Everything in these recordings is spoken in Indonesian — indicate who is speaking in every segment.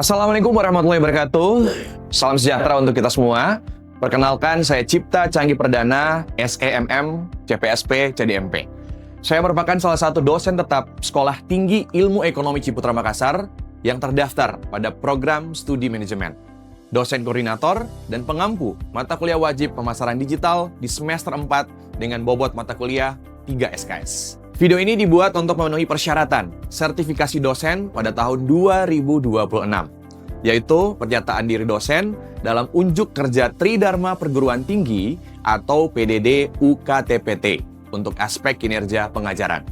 Speaker 1: Assalamualaikum warahmatullahi wabarakatuh. Salam sejahtera untuk kita semua. Perkenalkan, saya Cipta Canggih Perdana, SEMM, CPSP, CDMP. Saya merupakan salah satu dosen tetap Sekolah Tinggi Ilmu Ekonomi Ciputra Makassar yang terdaftar pada program studi manajemen. Dosen koordinator dan pengampu mata kuliah wajib pemasaran digital di semester 4 dengan bobot mata kuliah 3 SKS. Video ini dibuat untuk memenuhi persyaratan sertifikasi dosen pada tahun 2026, yaitu pernyataan diri dosen dalam unjuk kerja Tridharma Perguruan Tinggi atau PDD UKTPT untuk aspek kinerja pengajaran.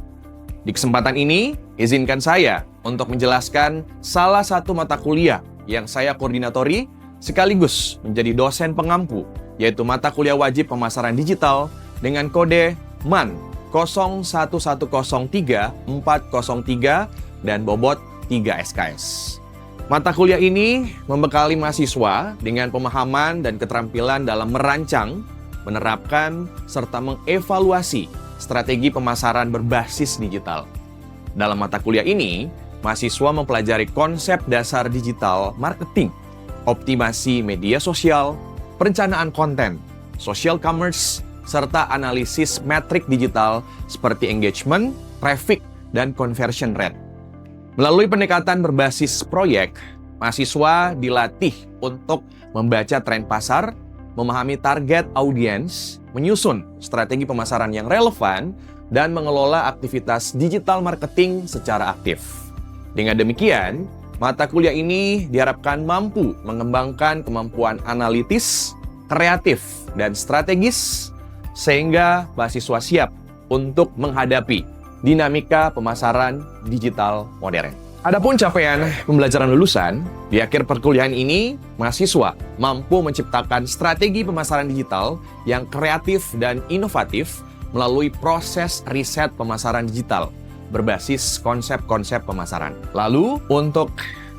Speaker 1: Di kesempatan ini, izinkan saya untuk menjelaskan salah satu mata kuliah yang saya koordinatori sekaligus menjadi dosen pengampu, yaitu mata kuliah wajib pemasaran digital dengan kode MAN 01103-403 dan bobot 3 SKS. Mata kuliah ini membekali mahasiswa dengan pemahaman dan keterampilan dalam merancang, menerapkan, serta mengevaluasi strategi pemasaran berbasis digital. Dalam mata kuliah ini, mahasiswa mempelajari konsep dasar digital marketing, optimasi media sosial, perencanaan konten, social commerce, serta analisis metrik digital seperti engagement, traffic, dan conversion rate. Melalui pendekatan berbasis proyek, mahasiswa dilatih untuk membaca tren pasar, memahami target audiens, menyusun strategi pemasaran yang relevan, dan mengelola aktivitas digital marketing secara aktif. Dengan demikian, mata kuliah ini diharapkan mampu mengembangkan kemampuan analitis, kreatif, dan strategis, sehingga mahasiswa siap untuk menghadapi dinamika pemasaran digital modern. Adapun capaian pembelajaran lulusan, di akhir perkuliahan ini, mahasiswa mampu menciptakan strategi pemasaran digital yang kreatif dan inovatif melalui proses riset pemasaran digital berbasis konsep-konsep pemasaran. Lalu, untuk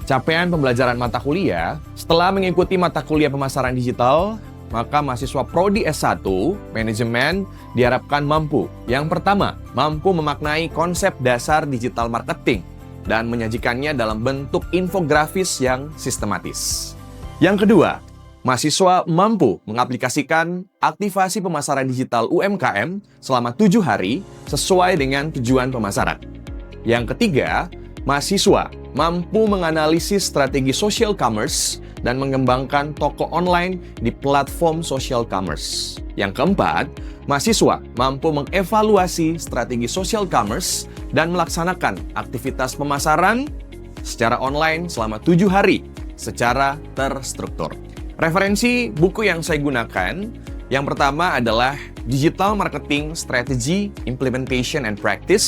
Speaker 1: capaian pembelajaran mata kuliah, setelah mengikuti mata kuliah pemasaran digital, maka mahasiswa Prodi S1 Manajemen diharapkan mampu. Yang pertama, mampu memaknai konsep dasar digital marketing dan menyajikannya dalam bentuk infografis yang sistematis. Yang kedua, mahasiswa mampu mengaplikasikan aktivasi pemasaran digital UMKM selama 7 hari sesuai dengan tujuan pemasaran. Yang ketiga, mahasiswa mampu menganalisis strategi social commerce dan mengembangkan toko online di platform social commerce. Yang keempat, mahasiswa mampu mengevaluasi strategi social commerce dan melaksanakan aktivitas pemasaran secara online selama 7 hari secara terstruktur. Referensi buku yang saya gunakan, yang pertama adalah Digital Marketing Strategy, Implementation and Practice,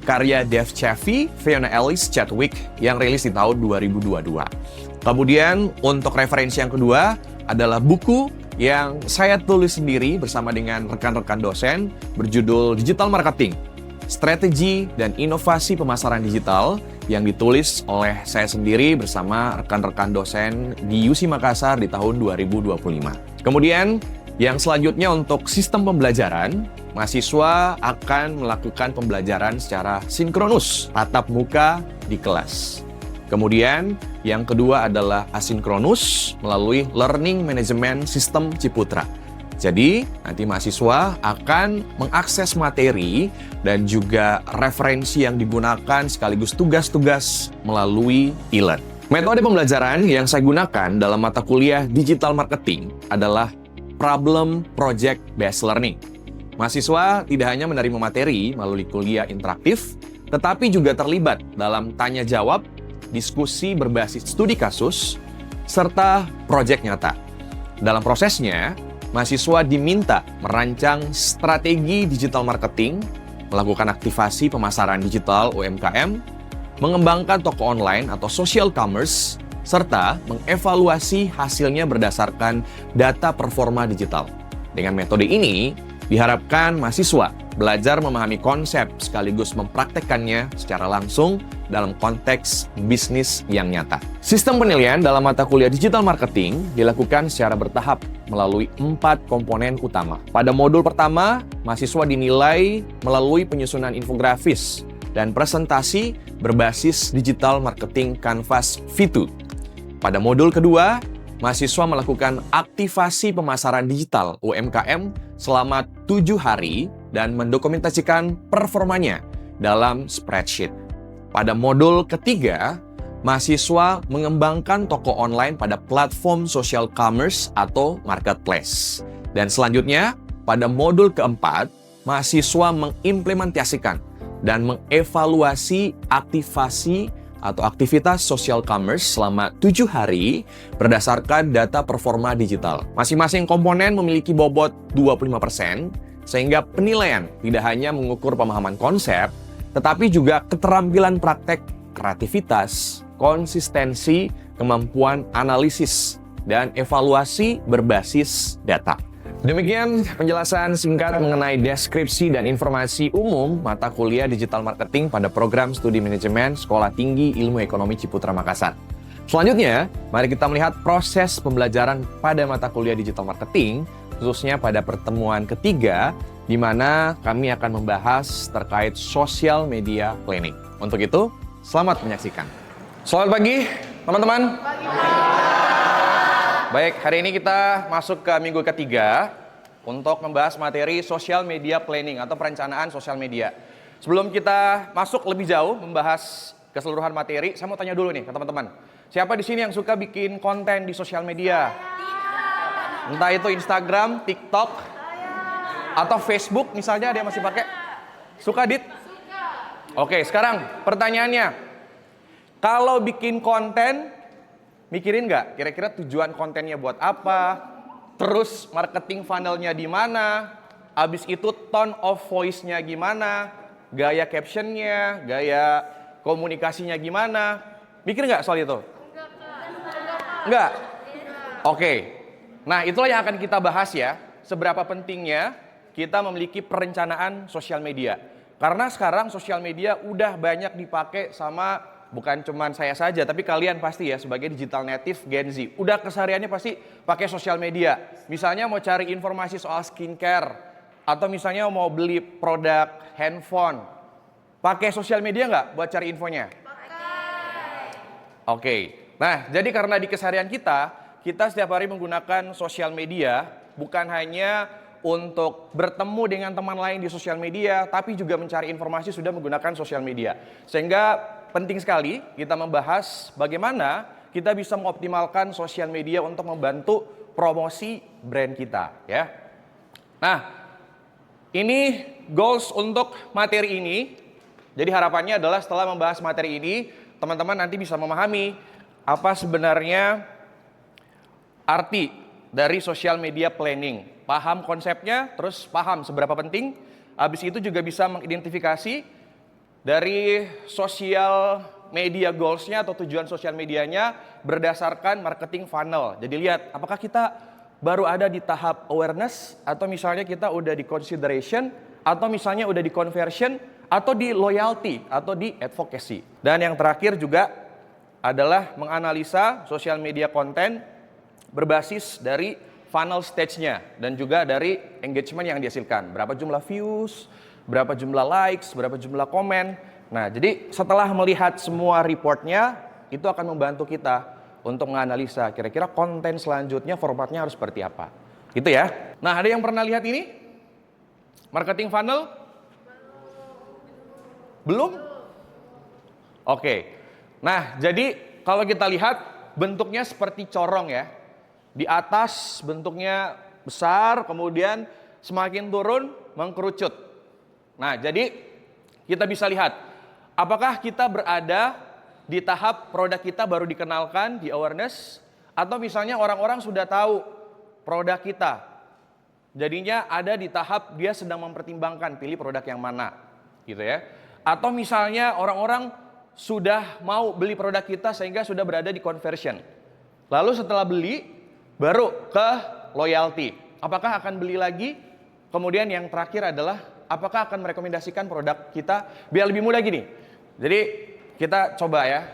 Speaker 1: karya Dave Chaffee, Fiona Ellis Chadwick, yang rilis di tahun 2022. Kemudian untuk referensi yang kedua adalah buku yang saya tulis sendiri bersama dengan rekan-rekan dosen berjudul Digital Marketing, Strategi dan Inovasi Pemasaran Digital yang ditulis oleh saya sendiri bersama rekan-rekan dosen di UC Makassar di tahun 2025. Kemudian yang selanjutnya untuk sistem pembelajaran, mahasiswa akan melakukan pembelajaran secara sinkronus, tatap muka di kelas. Kemudian yang kedua adalah asinkronus melalui Learning Management System Ciputra. Jadi nanti mahasiswa akan mengakses materi dan juga referensi yang digunakan sekaligus tugas-tugas melalui e-learn. Metode pembelajaran yang saya gunakan dalam mata kuliah Digital Marketing adalah Problem Project Based Learning. Mahasiswa tidak hanya menerima materi melalui kuliah interaktif, tetapi juga terlibat dalam tanya-jawab, diskusi berbasis studi kasus, serta proyek nyata. Dalam prosesnya, mahasiswa diminta merancang strategi digital marketing, melakukan aktivasi pemasaran digital UMKM, mengembangkan toko online atau social commerce, serta mengevaluasi hasilnya berdasarkan data performa digital. Dengan metode ini, diharapkan mahasiswa belajar memahami konsep sekaligus mempraktekkannya secara langsung dalam konteks bisnis yang nyata. Sistem penilaian dalam mata kuliah digital marketing dilakukan secara bertahap melalui 4 komponen utama. Pada modul pertama, mahasiswa dinilai melalui penyusunan infografis dan presentasi berbasis digital marketing Canvas V2. Pada modul kedua, mahasiswa melakukan aktivasi pemasaran digital UMKM selama 7 hari dan mendokumentasikan performanya dalam spreadsheet. Pada modul ketiga, mahasiswa mengembangkan toko online pada platform social commerce atau marketplace. Dan selanjutnya, pada modul keempat, mahasiswa mengimplementasikan dan mengevaluasi aktivasi atau aktivitas social commerce selama 7 hari berdasarkan data performa digital. Masing-masing komponen memiliki bobot 25%, sehingga penilaian tidak hanya mengukur pemahaman konsep, tetapi juga keterampilan praktek, kreativitas, konsistensi, kemampuan analisis, dan evaluasi berbasis data. Demikian penjelasan singkat mengenai deskripsi dan informasi umum mata kuliah Digital Marketing pada program Studi Manajemen Sekolah Tinggi Ilmu Ekonomi Ciputra Makassar. Selanjutnya, mari kita melihat proses pembelajaran pada mata kuliah Digital Marketing, khususnya pada pertemuan ketiga, di mana kami akan membahas terkait social media planning. Untuk itu, selamat menyaksikan. Selamat pagi, teman-teman. Baik, hari ini kita masuk ke minggu ketiga untuk membahas materi social media planning atau perencanaan sosial media. Sebelum kita masuk lebih jauh membahas keseluruhan materi, saya mau tanya dulu nih ke teman-teman. Siapa di sini yang suka bikin konten di sosial media? Entah itu Instagram, TikTok, atau Facebook misalnya, ada yang masih pakai? Suka, Dit? Oke, sekarang pertanyaannya. Kalau bikin konten, mikirin nggak kira-kira tujuan kontennya buat apa, terus marketing funnelnya di mana, abis itu tone of voice-nya gimana, gaya captionnya, gaya komunikasinya gimana, mikir nggak soal itu? Enggak? Oke, nah itulah yang akan kita bahas ya, seberapa pentingnya kita memiliki perencanaan sosial media. Karena sekarang sosial media udah banyak dipakai sama bukan cuman saya saja, tapi kalian pasti ya sebagai digital native Gen Z. Udah kesehariannya pasti pakai sosial media. Misalnya mau cari informasi soal skincare, atau misalnya mau beli produk handphone. Pakai sosial media nggak buat cari infonya? Pakai. Oke, nah jadi karena di keseharian kita setiap hari menggunakan sosial media, bukan hanya untuk bertemu dengan teman lain di sosial media, tapi juga mencari informasi sudah menggunakan sosial media. Sehingga penting sekali kita membahas bagaimana kita bisa mengoptimalkan sosial media untuk membantu promosi brand kita, ya. Nah, ini goals untuk materi ini. Jadi harapannya adalah setelah membahas materi ini, teman-teman nanti bisa memahami apa sebenarnya arti dari social media planning. Paham konsepnya, terus paham seberapa penting. Habis itu juga bisa mengidentifikasi dari sosial media goals-nya atau tujuan sosial medianya berdasarkan marketing funnel. Jadi lihat apakah kita baru ada di tahap awareness, atau misalnya kita udah di consideration, atau misalnya udah di conversion, atau di loyalty, atau di advocacy. Dan yang terakhir juga adalah menganalisa sosial media konten berbasis dari funnel stage-nya dan juga dari engagement yang dihasilkan. Berapa jumlah views, berapa jumlah likes, berapa jumlah komen. Nah, jadi setelah melihat semua reportnya, itu akan membantu kita untuk menganalisa kira-kira konten selanjutnya formatnya harus seperti apa. Gitu ya. Nah, ada yang pernah lihat ini? Marketing funnel? Belum? Oke. Nah, jadi kalau kita lihat bentuknya seperti corong ya. Di atas bentuknya besar, kemudian semakin turun mengkerucut. Nah, jadi kita bisa lihat apakah kita berada di tahap produk kita baru dikenalkan di awareness, atau misalnya orang-orang sudah tahu produk kita. Jadinya ada di tahap dia sedang mempertimbangkan pilih produk yang mana, gitu ya. Atau misalnya orang-orang sudah mau beli produk kita sehingga sudah berada di conversion. Lalu setelah beli baru ke loyalty. Apakah akan beli lagi? Kemudian yang terakhir adalah apakah akan merekomendasikan produk kita biar lebih mudah gini. Jadi kita coba ya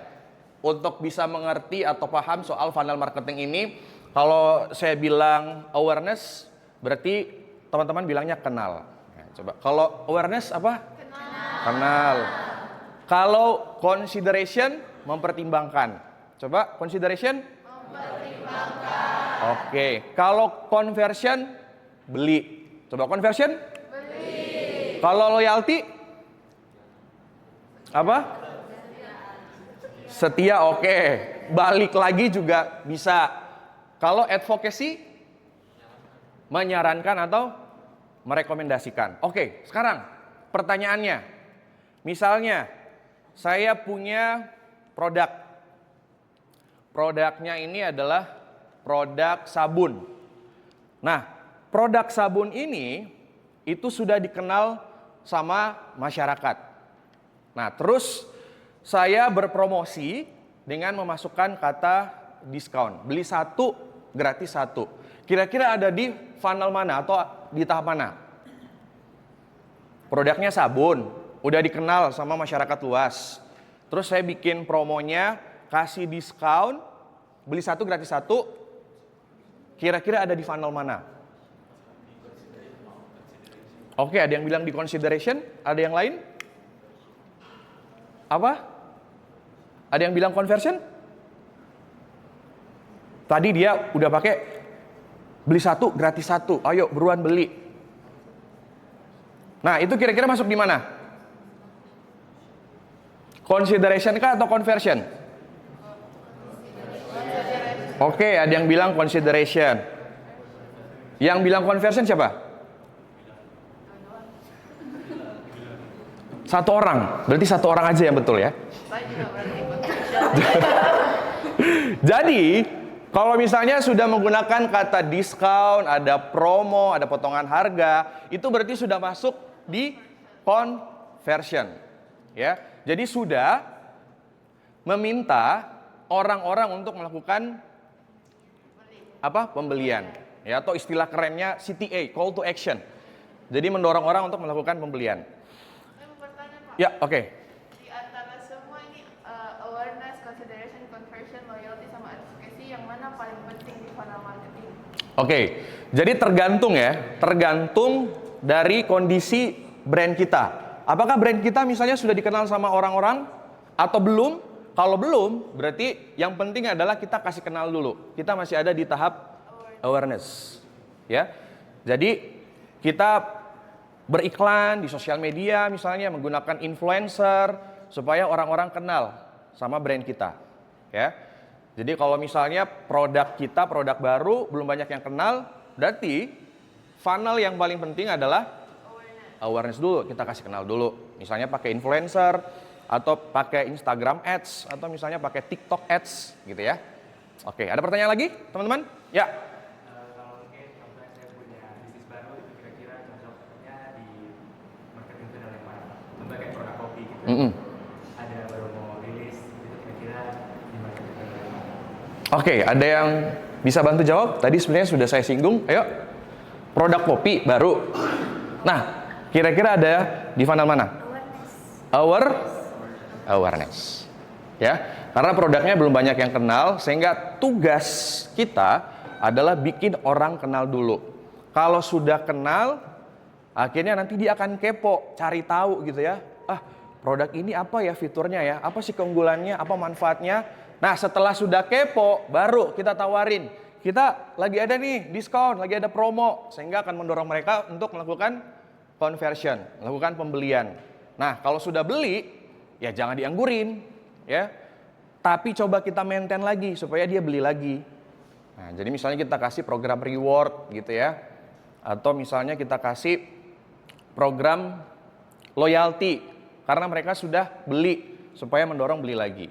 Speaker 1: untuk bisa mengerti atau paham soal funnel marketing ini. Kalau saya bilang awareness, berarti teman-teman bilangnya kenal. Nah, coba kalau awareness apa? Kenal. Kalau consideration, mempertimbangkan. Coba consideration? Oke, kalau conversion beli. Coba conversion? Beli. Kalau loyalty? Apa? Setia, oke. Balik lagi juga bisa. Kalau advocacy? Menyarankan atau merekomendasikan. Oke, sekarang pertanyaannya. Misalnya, saya punya produk. Produknya ini adalah produk sabun. Nah, produk sabun ini itu sudah dikenal sama masyarakat. Nah, terus saya berpromosi dengan memasukkan kata diskon. Beli satu, gratis satu. Kira-kira ada di funnel mana atau di tahap mana? Produknya sabun, udah dikenal sama masyarakat luas. Terus saya bikin promonya, kasih diskon, beli satu, gratis satu. Kira-kira ada di funnel mana? Oke, ada yang bilang di consideration, ada yang lain? Apa? Ada yang bilang conversion? Tadi dia udah pakai beli satu, gratis satu. Ayo, buruan beli. Nah, itu kira-kira masuk di mana? Consideration kah atau conversion? Oke, ada yang bilang consideration. Yang bilang conversion siapa? Satu orang. Berarti satu orang aja yang betul ya. Jadi, kalau misalnya sudah menggunakan kata diskon, ada promo, ada potongan harga, itu berarti sudah masuk di conversion. Ya. Jadi sudah meminta orang-orang untuk melakukan pembelian, ya, atau istilah kerennya CTA, call to action. Jadi mendorong orang untuk melakukan pembelian.
Speaker 2: Saya mau bertanya, Pak.
Speaker 1: Ya, oke.
Speaker 2: Di antara semua ini awareness, consideration, conversion, loyalty, sama advocacy, yang mana paling penting di funnel marketing?
Speaker 1: Oke, jadi tergantung dari kondisi brand kita. Apakah brand kita misalnya sudah dikenal sama orang-orang atau belum? Kalau belum, berarti yang penting adalah kita kasih kenal dulu. Kita masih ada di tahap awareness. Ya. Jadi kita beriklan di sosial media misalnya, menggunakan influencer supaya orang-orang kenal sama brand kita. Ya. Jadi kalau misalnya produk kita, produk baru, belum banyak yang kenal, berarti funnel yang paling penting adalah awareness dulu. Kita kasih kenal dulu. Misalnya pakai influencer, atau pakai Instagram Ads, atau misalnya pakai TikTok Ads, gitu ya. Oke, ada pertanyaan lagi, teman-teman? Ya.
Speaker 3: Kalau mungkin contohnya saya punya bisnis baru, itu kira-kira cocoknya di marketing channel yang mana? Contohnya kayak produk kopi gitu. Ada baru mau rilis, itu kira-kira di marketing channel yang mana?
Speaker 1: Oke, ada yang bisa bantu jawab? Tadi sebenarnya sudah saya singgung. Ayo, produk kopi baru. Nah, kira-kira ada di funnel mana? Awareness. Ya, karena produknya belum banyak yang kenal, sehingga tugas kita adalah bikin orang kenal dulu. Kalau sudah kenal, akhirnya nanti dia akan kepo, cari tahu gitu ya. Produk ini apa ya fiturnya ya? Apa sih keunggulannya? Apa manfaatnya? Nah, setelah sudah kepo, baru kita tawarin. Kita lagi ada nih diskon, lagi ada promo, sehingga akan mendorong mereka untuk melakukan conversion, melakukan pembelian. Nah, kalau sudah beli, ya jangan dianggurin, ya. Tapi coba kita maintain lagi supaya dia beli lagi. Nah, jadi misalnya kita kasih program reward gitu ya. Atau misalnya kita kasih program loyalty karena mereka sudah beli supaya mendorong beli lagi.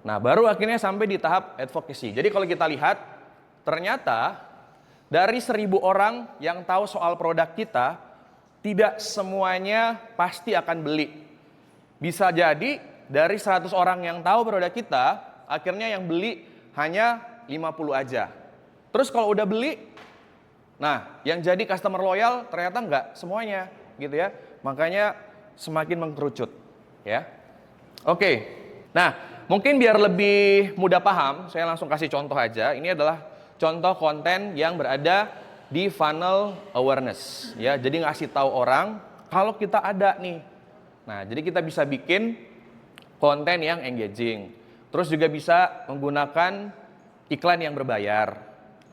Speaker 1: Nah, baru akhirnya sampai di tahap advocacy. Jadi kalau kita lihat, ternyata dari 1.000 orang yang tahu soal produk kita, tidak semuanya pasti akan beli. Bisa jadi dari 100 orang yang tahu produk kita, akhirnya yang beli hanya 50 aja. Terus kalau udah beli, nah yang jadi customer loyal ternyata enggak semuanya gitu ya. Makanya semakin mengkerucut ya. Oke. Nah, mungkin biar lebih mudah paham, saya langsung kasih contoh aja. Ini adalah contoh konten yang berada di funnel awareness ya. Jadi ngasih tahu orang kalau kita ada nih. Nah, jadi kita bisa bikin konten yang engaging. Terus juga bisa menggunakan iklan yang berbayar.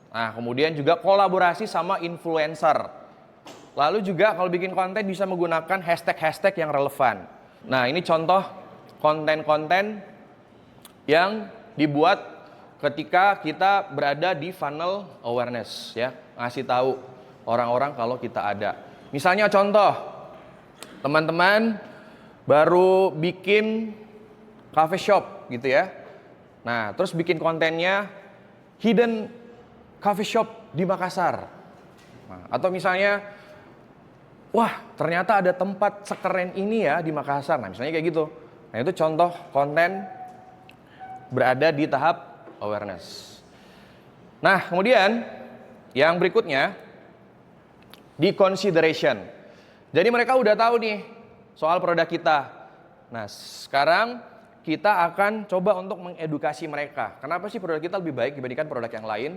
Speaker 1: Nah, kemudian juga kolaborasi sama influencer. Lalu juga kalau bikin konten bisa menggunakan hashtag-hashtag yang relevan. Nah, ini contoh konten-konten yang dibuat ketika kita berada di funnel awareness, ya, ngasih tahu orang-orang kalau kita ada. Misalnya contoh, teman-teman baru bikin cafe shop gitu ya. Nah, terus bikin kontennya hidden cafe shop di Makassar. Nah, atau misalnya, wah ternyata ada tempat sekeren ini ya di Makassar. Nah, misalnya kayak gitu. Nah, itu contoh konten berada di tahap awareness. Nah, kemudian yang berikutnya di consideration. Jadi mereka udah tahu nih soal produk kita. Nah, sekarang kita akan coba untuk mengedukasi mereka. Kenapa sih produk kita lebih baik dibandingkan produk yang lain?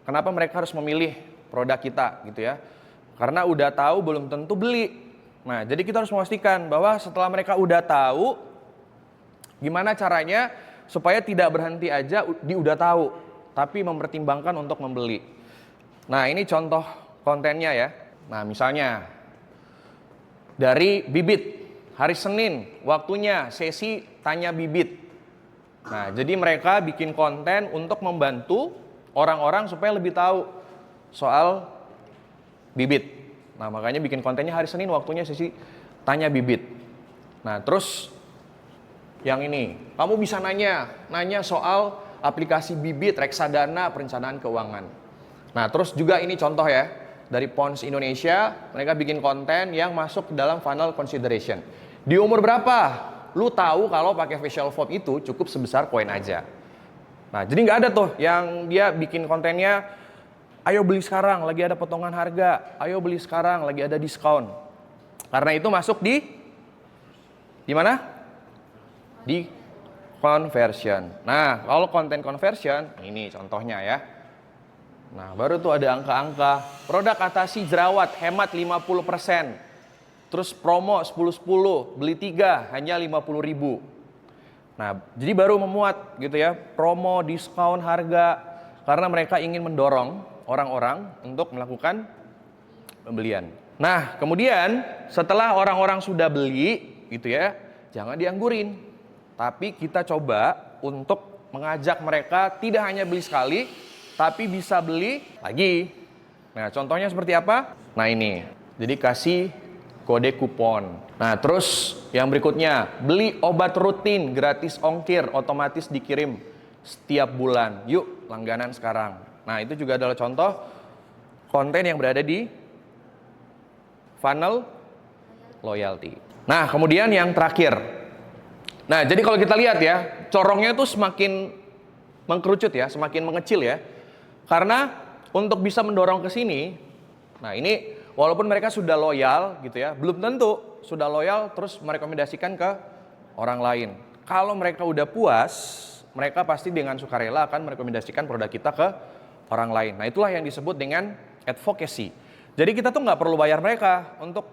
Speaker 1: Kenapa mereka harus memilih produk kita gitu ya? Karena udah tahu belum tentu beli. Nah, jadi kita harus memastikan bahwa setelah mereka udah tahu, gimana caranya supaya tidak berhenti aja di udah tahu, tapi mempertimbangkan untuk membeli. Nah, ini contoh kontennya ya. Nah, misalnya dari bibit, hari Senin waktunya sesi tanya bibit. Nah, jadi mereka bikin konten untuk membantu orang-orang supaya lebih tahu soal bibit. Nah, makanya bikin kontennya hari Senin waktunya sesi tanya bibit. Nah, terus yang ini, kamu bisa nanya soal aplikasi bibit, reksadana, perencanaan keuangan. Nah, terus juga ini contoh ya, dari Pons Indonesia, mereka bikin konten yang masuk ke dalam funnel consideration. Di umur berapa? Lu tahu kalau pakai facial foam itu cukup sebesar koin aja. Nah, jadi nggak ada tuh yang dia bikin kontennya, ayo beli sekarang, lagi ada potongan harga. Ayo beli sekarang, lagi ada diskon. Karena itu masuk di mana? Di conversion. Nah, kalau konten conversion, ini contohnya ya. Nah, baru tuh ada angka-angka. Produk atasi jerawat, hemat 50%. Terus promo 10-10, beli 3 hanya 50.000. Nah, jadi baru memuat gitu ya, promo, diskon, harga. Karena mereka ingin mendorong orang-orang untuk melakukan pembelian. Nah, kemudian setelah orang-orang sudah beli gitu ya, jangan dianggurin. Tapi kita coba untuk mengajak mereka tidak hanya beli sekali, tapi bisa beli lagi. Nah, contohnya seperti apa? Nah, ini. Jadi kasih kode kupon. Nah, terus yang berikutnya, beli obat rutin gratis ongkir, otomatis dikirim setiap bulan. Yuk, langganan sekarang. Nah, itu juga adalah contoh konten yang berada di funnel loyalty. Nah, kemudian yang terakhir. Nah, jadi kalau kita lihat ya, corongnya itu semakin mengkerucut ya, semakin mengecil ya. Karena untuk bisa mendorong ke sini, nah ini walaupun mereka sudah loyal gitu ya, belum tentu sudah loyal terus merekomendasikan ke orang lain. Kalau mereka udah puas, mereka pasti dengan sukarela akan merekomendasikan produk kita ke orang lain. Nah, itulah yang disebut dengan advocacy. Jadi kita tuh nggak perlu bayar mereka untuk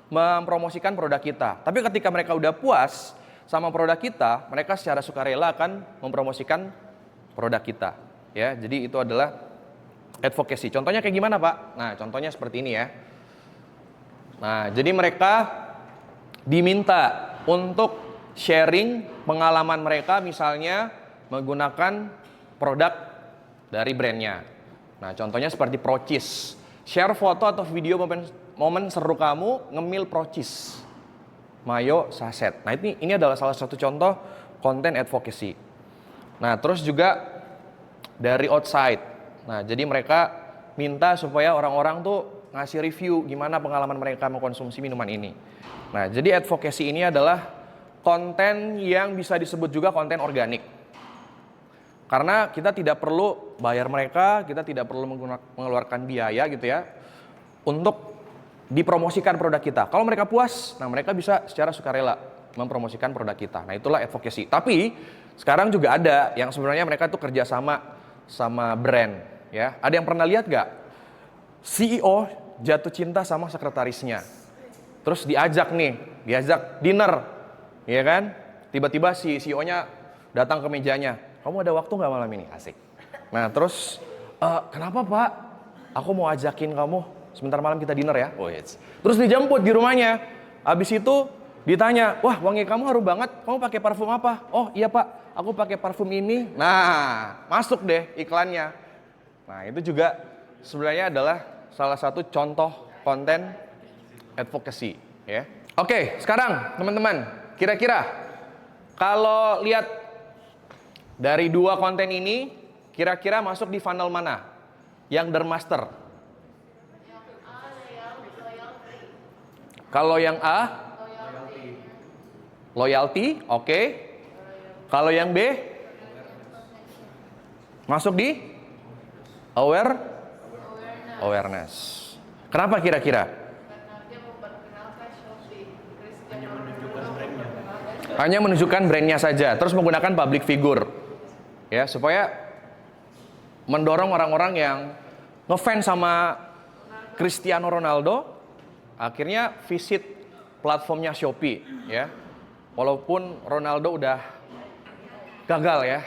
Speaker 1: mempromosikan produk kita. Tapi ketika mereka udah puas sama produk kita, mereka secara sukarela akan mempromosikan produk kita. Ya, jadi itu adalah advocacy. Contohnya kayak gimana, Pak? Nah, contohnya seperti ini ya. Nah, jadi mereka diminta untuk sharing pengalaman mereka, misalnya menggunakan produk dari brandnya. Nah, contohnya seperti Procis. Share foto atau video momen seru kamu ngemil Procis mayo saset. Nah, ini adalah salah satu contoh konten advocacy. Nah, terus juga dari outside. Nah, jadi mereka minta supaya orang-orang tuh ngasih review gimana pengalaman mereka mengkonsumsi minuman ini. Nah, jadi advocacy ini adalah konten yang bisa disebut juga konten organik. Karena kita tidak perlu bayar mereka, kita tidak perlu mengeluarkan biaya gitu ya untuk dipromosikan produk kita. Kalau mereka puas, nah mereka bisa secara sukarela mempromosikan produk kita. Nah, itulah advocacy. Tapi sekarang juga ada yang sebenarnya mereka tuh kerjasama sama brand ya. Ada yang pernah lihat gak? CEO jatuh cinta sama sekretarisnya. Terus diajak dinner, ya kan? Tiba-tiba si CEO-nya datang ke mejanya. Kamu ada waktu nggak malam ini? Asik. Nah terus, kenapa Pak? Aku mau ajakin kamu sebentar malam kita dinner ya. Oh yes. Terus dijemput di rumahnya. Habis itu ditanya, wah wangi kamu harum banget, kamu pakai parfum apa? Oh iya Pak, aku pakai parfum ini. Nah masuk deh iklannya. Nah itu juga sebenarnya adalah salah satu contoh konten advocacy ya. Oke, sekarang teman-teman, kira-kira kalau lihat dari dua konten ini, kira-kira masuk di funnel mana? Yang dermaster. Kalau yang A, loyalty, oke. Kalau yang B, masuk di awareness. Kenapa kira-kira? Hanya menunjukkan brandnya saja, terus menggunakan public figure, ya supaya mendorong orang-orang yang ngefans sama Cristiano Ronaldo, akhirnya visit platformnya Shopee, ya. Walaupun Ronaldo udah gagal ya,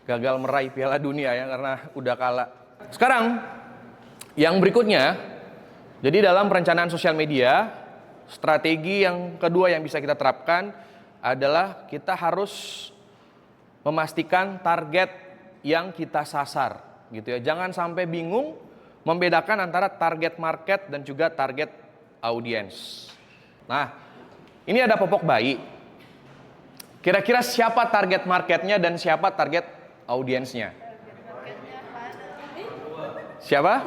Speaker 1: gagal meraih Piala Dunia ya karena udah kalah. Sekarang yang berikutnya, jadi dalam perencanaan sosial media, strategi yang kedua yang bisa kita terapkan adalah kita harus memastikan target yang kita sasar, gitu ya. Jangan sampai bingung membedakan antara target market dan juga target audiens. Nah, ini ada popok bayi. Kira-kira siapa target marketnya dan siapa target audiensnya? Siapa?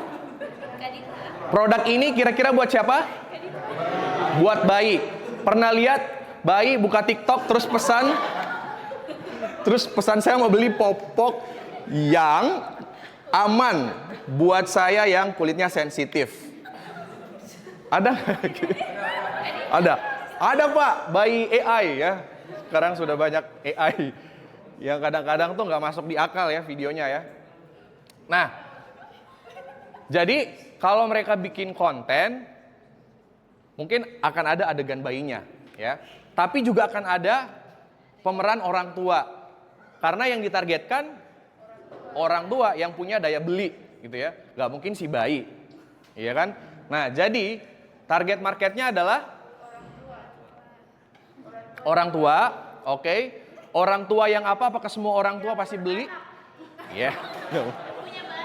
Speaker 1: Produk ini kira-kira buat siapa? Buat bayi. Pernah lihat bayi buka TikTok terus pesan saya mau beli popok yang aman buat saya yang kulitnya sensitif. Ada nggak? Ada Pak, bayi AI ya. Sekarang sudah banyak AI yang kadang-kadang tuh nggak masuk di akal ya videonya ya. Nah, jadi kalau mereka bikin konten, mungkin akan ada adegan bayinya, ya. Tapi juga akan ada pemeran orang tua, karena yang ditargetkan orang tua yang punya daya beli, gitu ya. Gak mungkin si bayi, iya kan? Nah, jadi target marketnya adalah orang tua, oke. Orang tua yang apa? Apakah semua orang tua pasti beli? Iya.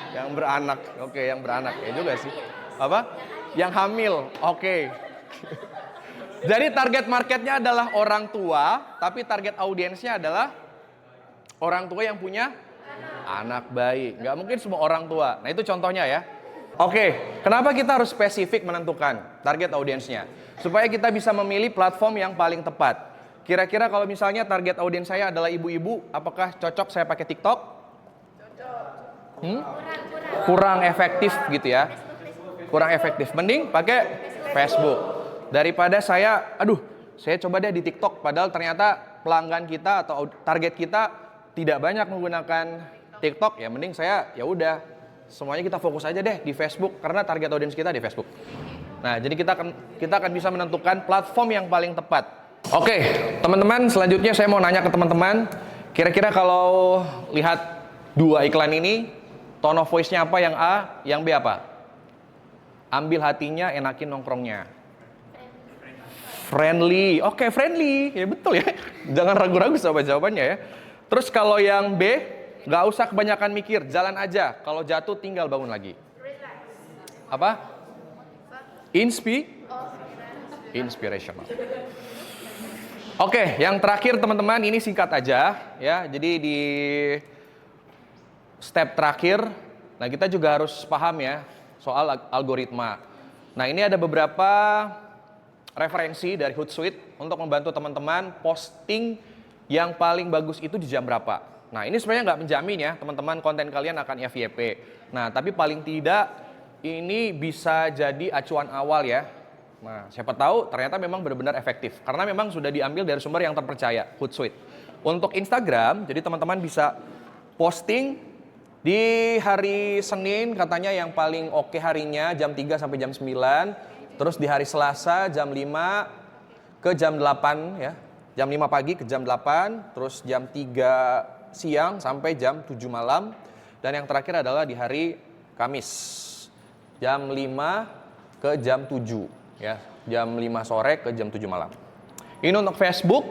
Speaker 1: Yang beranak, oke, yang beranak ya juga sih. Apa? Yang hamil, oke. Jadi target marketnya adalah orang tua, tapi target audiensnya adalah orang tua yang punya anak bayi. Nggak mungkin semua orang tua. Nah itu contohnya ya. Oke, kenapa kita harus spesifik menentukan target audiensnya? Supaya kita bisa memilih platform yang paling tepat. Kira-kira kalau misalnya target audiens saya adalah ibu-ibu, apakah cocok saya pakai TikTok? Kurang efektif gitu ya. Kurang efektif. Mending pakai Facebook. Daripada saya coba deh di TikTok, padahal ternyata pelanggan kita atau target kita tidak banyak menggunakan TikTok, ya mending saya ya udah semuanya kita fokus aja deh di Facebook karena target audiens kita di Facebook. Nah, jadi kita akan bisa menentukan platform yang paling tepat. Oke, teman-teman, selanjutnya saya mau nanya ke teman-teman, kira-kira kalau lihat dua iklan ini, tone of voice-nya apa yang A, yang B apa? Ambil hatinya, enakin nongkrongnya. Friendly, oke, friendly, ya betul ya. Jangan ragu-ragu sama jawabannya ya. Terus kalau yang B, nggak usah kebanyakan mikir, jalan aja. Kalau jatuh tinggal bangun lagi. Apa? Inspirational. Oke, yang terakhir teman-teman, ini singkat aja ya. Jadi di step terakhir, nah kita juga harus paham ya soal algoritma. Nah ini ada beberapa referensi dari Hootsuite untuk membantu teman-teman posting yang paling bagus itu di jam berapa. Nah ini sebenarnya nggak menjamin ya teman-teman konten kalian akan FYP. Nah tapi paling tidak ini bisa jadi acuan awal ya. Nah siapa tahu ternyata memang benar-benar efektif. Karena memang sudah diambil dari sumber yang terpercaya, Hootsuite. Untuk Instagram, jadi teman-teman bisa posting di hari Senin katanya yang paling oke harinya jam 3 sampai jam 9. Terus di hari Selasa jam 5 ke jam 8 ya. Jam 5 pagi ke jam 8, terus jam 3 siang sampai jam 7 malam. Dan yang terakhir adalah di hari Kamis, jam 5 ke jam 7. Ya, jam 5 sore ke jam 7 malam. Ini untuk Facebook.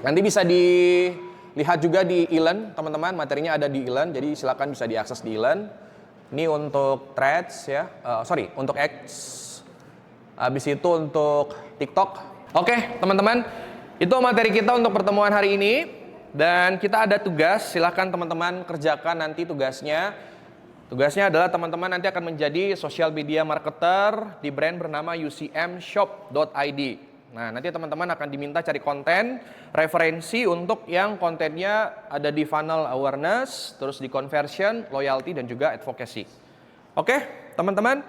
Speaker 1: Nanti bisa dilihat juga di e-learn, teman-teman. Materinya ada di e-learn, jadi silakan bisa diakses di e-learn. Ini untuk Threads ya, untuk X. Habis itu untuk TikTok. Oke, teman-teman, itu materi kita untuk pertemuan hari ini. Dan kita ada tugas, silahkan teman-teman kerjakan nanti tugasnya. Tugasnya adalah teman-teman nanti akan menjadi social media marketer di brand bernama ucmshop.id. Nah, nanti teman-teman akan diminta cari konten, referensi untuk yang kontennya ada di funnel awareness, terus di conversion, loyalty, dan juga advocacy. Oke, teman-teman.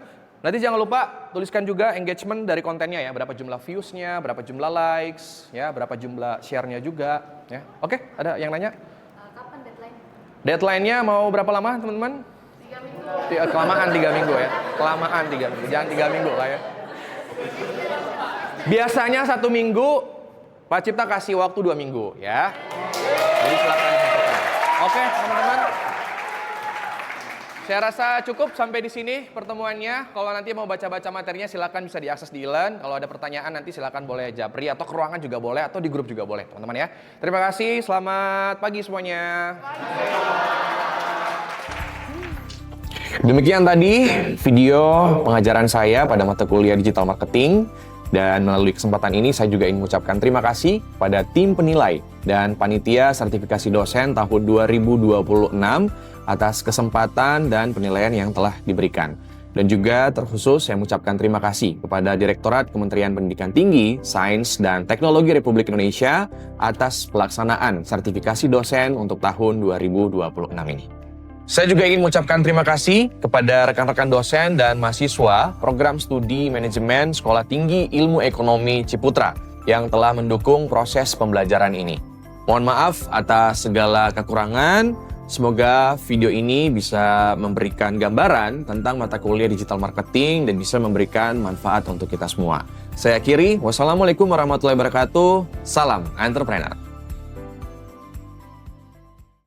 Speaker 1: Nanti jangan lupa tuliskan juga engagement dari kontennya ya, berapa jumlah views-nya, berapa jumlah likes, ya, berapa jumlah share-nya juga, ya. Oke, ada yang nanya?
Speaker 2: Kapan deadline?
Speaker 1: Deadline-nya mau berapa lama, teman-teman?
Speaker 2: 3 minggu.
Speaker 1: Kelamaan 3 minggu ya. Kelamaan 3 minggu, jangan 3 minggu lah ya. Biasanya 1 minggu, Pak Cipta kasih waktu 2 minggu ya. Jadi silakan disampaikan. Oke, teman-teman. Saya rasa cukup sampai di sini pertemuannya. Kalau nanti mau baca-baca materinya silakan bisa diakses di e-learn. Kalau ada pertanyaan nanti silakan boleh japri atau ke ruangan juga boleh atau di grup juga boleh, teman-teman ya. Terima kasih, selamat pagi semuanya. Demikian tadi video pengajaran saya pada mata kuliah digital marketing. Dan melalui kesempatan ini saya juga ingin mengucapkan terima kasih pada tim penilai dan panitia sertifikasi dosen tahun 2026 atas kesempatan dan penilaian yang telah diberikan. Dan juga terkhusus saya mengucapkan terima kasih kepada Direktorat Kementerian Pendidikan Tinggi, Sains dan Teknologi Republik Indonesia atas pelaksanaan sertifikasi dosen untuk tahun 2026 ini. Saya juga ingin mengucapkan terima kasih kepada rekan-rekan dosen dan mahasiswa Program Studi Manajemen Sekolah Tinggi Ilmu Ekonomi Ciputra yang telah mendukung proses pembelajaran ini. Mohon maaf atas segala kekurangan. Semoga video ini bisa memberikan gambaran tentang mata kuliah digital marketing dan bisa memberikan manfaat untuk kita semua. Saya akhiri, wassalamualaikum warahmatullahi wabarakatuh. Salam entrepreneur.